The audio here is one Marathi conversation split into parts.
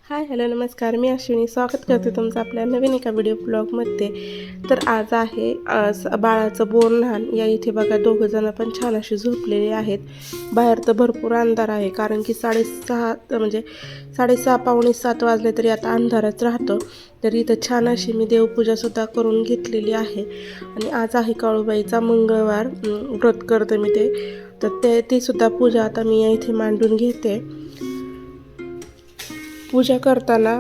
हाय हॅलो नमस्कार. मी अश्विनी स्वागत करते तुमचं आपल्या नवीन एका व्हिडिओ ब्लॉगमध्ये. तर आज आहे बाळाचं बोरन्हाण. या इथे बघा दोघंजणं पण छान अशी झोपलेली आहेत. बाहेर तर भरपूर अंधार आहे, कारण की 6:30 म्हणजे 6:30 पावणे 7 वाजले तरी आता अंधारच राहतो. तर इथं छान अशी मी देवपूजासुद्धा करून घेतलेली आहे. आणि आज आहे काळूबाईचा मंगळवार, व्रत करते मी ते. तर ती सुद्धा पूजा आता मी या इथे मांडून घेते. पूजा करताना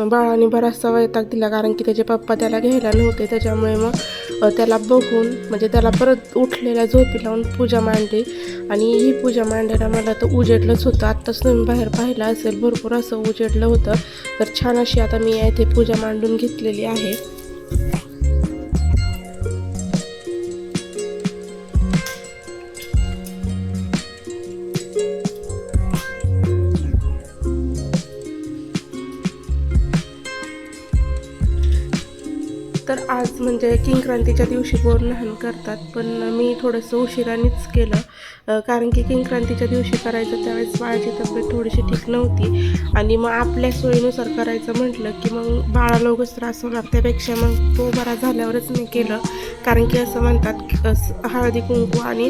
बाळाने बराचसा वैताग दिला, कारण की त्याचे पप्पा त्याला घ्यायला नव्हते. त्याच्यामुळे मग त्याला बघून म्हणजे त्याला परत उठलेला झोपी लावून पूजा मांडली. आणि ही पूजा मांडायला मला तर उजेडलंच होतं. आत्ताच तुम्ही बाहेर पाहिलं असेल, भरपूर असं उजेडलं होतं. तर छान अशी आता मी इथे पूजा मांडून घेतलेली आहे. तर आज म्हणजे किंक्रांतीच्या दिवशी बोरन्हाण करतात, पण मी थोडंसं उशिरानेच केलं, कारण की किंक्रांतीच्या दिवशी करायचं त्यावेळेस बाळाची तब्येत थोडीशी ठीक नव्हती. आणि मग आपल्या सोयीनुसार करायचं म्हटलं की मग बाळाला उगाच त्रास होणार, त्यापेक्षा मग तो बरा झाल्यावरच मी केलं. कारण की असं म्हणतात की हळदी कुंकू आणि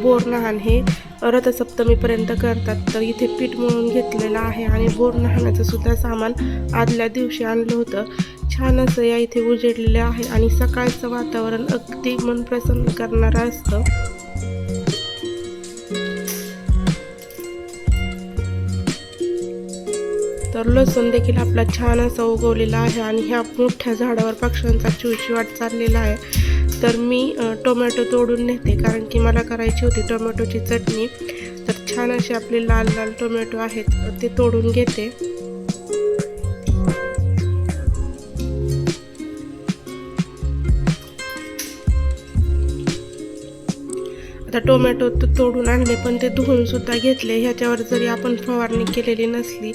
बोरन्हाण हे रथसप्तमीपर्यंत करतात. तर इथे पीठ मळून घेतलेलं आहे आणि बोरन्हाणाचं सुद्धा सामान आदल्या दिवशी आणलं होतं. छान असं या इथे उजेडलेलं आहे आणि सकाळचं वातावरण अगदी मन प्रसन्न करणारं असतं. तर लसूण देखील आपला छान असा उगवलेला आहे आणि ह्या मोठ्या झाडावर पक्ष्यांचा चिवचिवाट चाललेला आहे. तर मी टोमॅटो तोडून नेते, कारण की मला करायची होती टोमॅटोची चटणी. तर छान असे आपले लाल लाल टोमॅटो आहेत ते तोडून घेते. आता टोमॅटो तोडून आणले, पण ते धुवून सुद्धा घेतले. ह्याच्यावर जरी आपण फवारणी केलेली नसली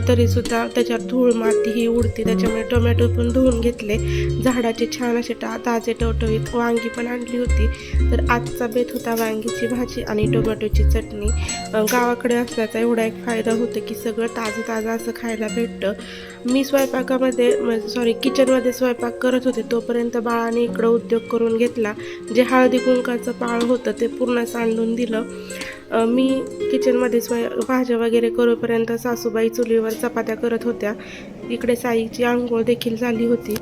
तरीसुद्धा त्याच्यावर धूळ माती ही उडते. त्याच्यामुळे टोमॅटो पण धुवून घेतले. झाडाचे छान असे ताजे टवटवीत. वांगी पण आणली होती. तर आजचा बेत होता वांगीची भाजी आणि टोमॅटोची चटणी. गावाकडे असण्याचा एवढा एक फायदा होतो की सगळं ताजं असं खायला भेटतं. मी किचनमध्ये स्वयंपाक करत होते, तोपर्यंत बाळाने इकडं उद्योग करून घेतला. जे हळदी कुंकाचं पाळ होतं ते पूर्ण सांडून दिलं. मी किचनमध्ये भाज्या वगैरे करूपर्यंत सासूबाई चुलीवर चपात्या करत होत्या. इकडे साईची आंघोळ देखील झाली होती.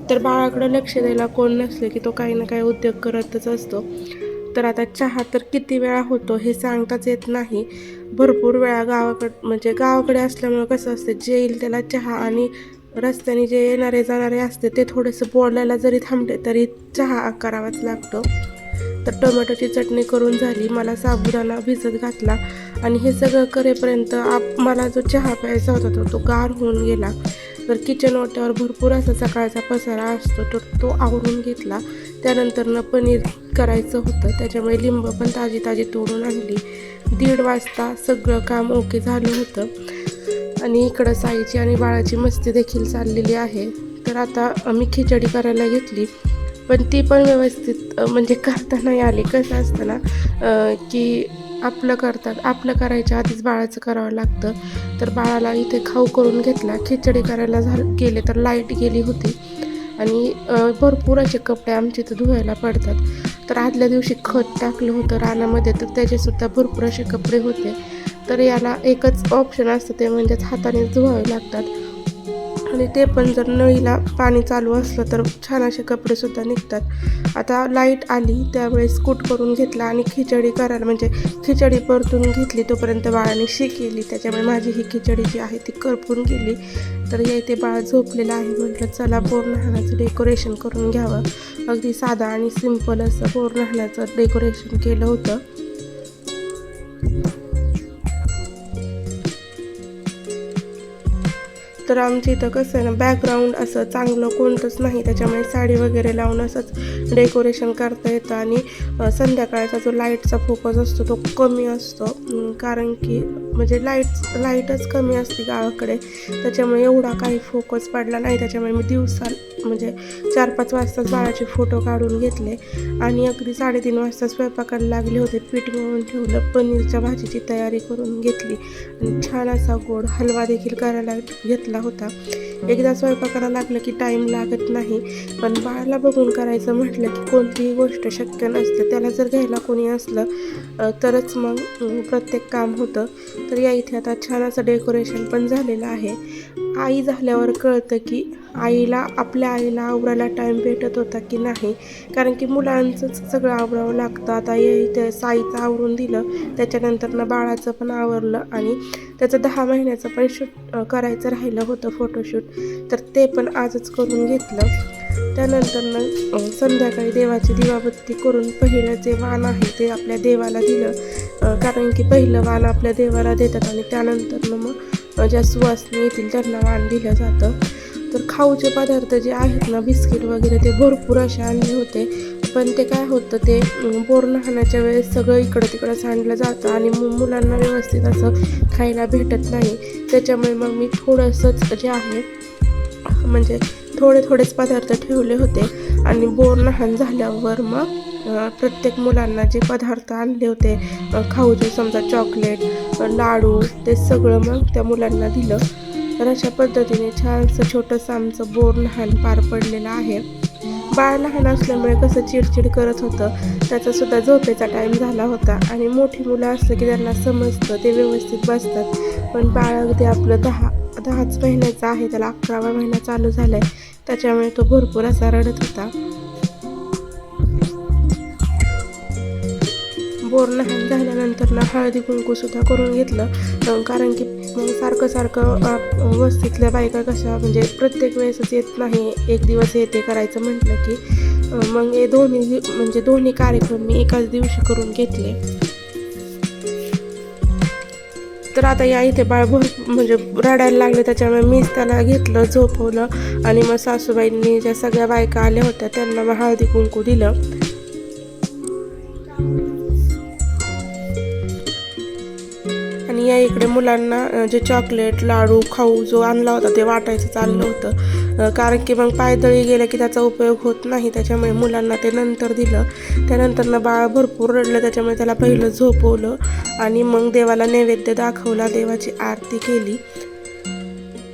तर बाळाकडे लक्ष द्यायला कोण नसले की तो काही ना काही उद्योग करतच असतो. तर आता चहा तर किती वेळा होतो हे सांगताच येत नाही. भरपूर वेळा गावाकडे असल्यामुळे कसं असतं, जे येईल त्याला चहा. आणि रस्त्याने जे येणारे जाणारे असते ते थोडेसे बोलायला जरी थांबले तरी चहा करावाच लागतो. तर टोमॅटोची चटणी करून झाली. मला साबुदाणा भिजत घातला आणि हे सगळं करेपर्यंत मला जो चहा प्यायचा होता तो गार होऊन गेला. तर किचन ओट्यावर भरपूर असा सकाळचा पसारा असतो, तर तो आवरून घेतला. त्यानंतर पनीर करायचं होतं, त्याच्यामुळे लिंब पण ताजी तोडून आणली. 1:30 वाजता सगळं काम ओके झालं होतं. आणि इकडं साईची आणि बाळाची मस्ती देखील चाललेली आहे. तर आता मी खिचडी करायला घेतली, पण ती पण व्यवस्थित म्हणजे करता नाही आली. कसं असतं ना की आपलं करायच्या आधीच बाळाचं करावं लागतं. तर बाळाला इथे खाऊ करून घेतला. खिचडी करायला गेले तर लाईट गेली होती आणि भरपूर असे कपडे आमचे इथं धुवायला पडतात. तर आदल्या दिवशी खत टाकलं होतं रानामध्ये, तर त्याचेसुद्धा भरपूर असे कपडे होते. तर याला एकच ऑप्शन असतं, ते म्हणजेच हातानेच धुवावे लागतात. आणि ते पण जर नळीला पाणी चालू असलं तर छान असे कपडेसुद्धा निघतात. आता लाईट आली त्यावेळेस कूट करून घेतला आणि खिचडी परतून घेतली. तोपर्यंत बाळाने शी केली, त्याच्यामुळे माझी ही खिचडी जी आहे ती करपून गेली. तर या इथे बाळ झोपलेलं आहे. म्हटलं चला बोरन्हाणाचं डेकोरेशन करून घ्यावं. अगदी साधा आणि सिंपल असं बोरन्हाणाचं डेकोरेशन केलं होतं. तर आमच्या इथं कसं आहे ना, बॅकग्राऊंड असं चांगलं कोणतंच नाही, त्याच्यामुळे साडी वगैरे लावून असंच डेकोरेशन करता येतं. आणि संध्याकाळचा जो लाईटचा फोकस असतो तो कमी असतो, कारण की म्हणजे लाईटच कमी असते गावाकडे, त्याच्यामुळे एवढा काही फोकस पडला नाही. त्याच्यामुळे मी दिवसा म्हणजे 4-5 वाजताच बाळाचे फोटो काढून घेतले आणि अगदी 3:30 वाजता स्वयंपाकाला लागले होते. पीठ मळून ठेवलं, पनीरच्या भाजीची तयारी करून घेतली आणि छान असा गोड हलवा देखील करायला घेतला होता. एकदा स्वयंपाकाला लागलं की टाईम लागत नाही, पण बाळाला बघून करायचं म्हटलं की कोणतीही गोष्ट शक्य नसते. त्याला जर घ्यायला कोणी असलं तरच मग प्रत्येक काम होतं. तर या इथे आता छान असं डेकोरेशन पण झालेलं आहे. आई झाल्यावर कळतं की आपल्या आईला आवरायला टाईम भेटत होता की नाही, कारण की मुलांचंच सगळं आवरावं लागतं. आता इथे साईचं आवरून दिलं, त्याच्यानंतर बाळाचं पण आवरलं आणि त्याचं 10 महिन्याचं पण शूट करायचं राहिलं होतं, फोटोशूट, तर ते पण आजच करून घेतलं. त्यानंतर संध्याकाळी देवाची दिवाबत्ती करून पहिलं जे वाण आहे ते आपल्या देवाला दिलं, कारण की पहिलं वाण आपल्या देवाला देतात आणि त्यानंतर मग ज्या सुवासिनी येतील त्यांना वाण दिलं जातं. तर खाऊचे पदार्थ जे आहेत ना, बिस्किट वगैरे, ते भरपूर असे आणले होते, पण ते काय होतं, ते बोर न्हाण्याच्या वेळेस सगळं इकडं तिकडं सांडलं जातं आणि मुलांना व्यवस्थित असं खायला भेटत नाही. त्याच्यामुळे मग मी थोडंसंच जे आहे म्हणजे थोडेच पदार्थ ठेवले होते आणि बोर न्हाण झाल्यावर मग प्रत्येक मुलांना जे पदार्थ आणले होते खाऊचे, समजा चॉकलेट, लाडू, ते सगळं मग त्या मुलांना दिलं. तर अशा पद्धतीने छानसं छोटंसं आमचं बोर न्हाण पार पडलेलं आहे. बाळ लहान असल्यामुळे कसं चिडचिड करत होतं, त्याचासुद्धा झोपेचा टाईम झाला होता आणि मोठी मुलं असलं की त्यांना समजतं, ते व्यवस्थित बसतात. पण बाळ अगदी आपलं 10च महिन्याचा आहे, त्याला 11वा महिना चालू झाला आहे, त्याच्यामुळे तो भरपूर असा रडत होता. बोर न्हाण झाल्यानंतर हळदी कुंकूसुद्धा करून घेतलं, कारण की मग सारखं वस्तीतल्या बायका कशा म्हणजे प्रत्येक वेळेसच येत नाही, एक दिवस येते करायचं म्हटलं की मग हे दोन्ही कार्यक्रम मी एकाच दिवशी करून घेतले. तर आता या इथे बाळ म्हणजे रडायला लागले, त्याच्यामुळे मीच त्याला घेतलं, झोपवलं आणि मग सासूबाईंनी ज्या सगळ्या बायका आल्या होत्या त्यांना मग हळदी कुंकू दिलं. आणि या इकडे मुलांना जे चॉकलेट, लाडू, खाऊ जो आणला होता ते वाटायचं चाललं होतं, कारण की मग पायदळी गेलं की त्याचा उपयोग होत नाही, त्याच्यामुळे मुलांना ते नंतर दिलं. त्यानंतर बाळ भरपूर रडलं, त्याच्यामुळे त्याला पहिलं झोपवलं आणि मग देवाला नैवेद्य दाखवला, देवाची आरती केली.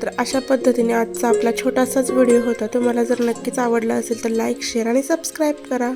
तर अशा पद्धतीने आजचा आपला छोटासाच व्हिडिओ होता. तुम्हाला जर नक्कीच आवडला असेल तर लाईक, शेअर आणि सबस्क्राईब करा.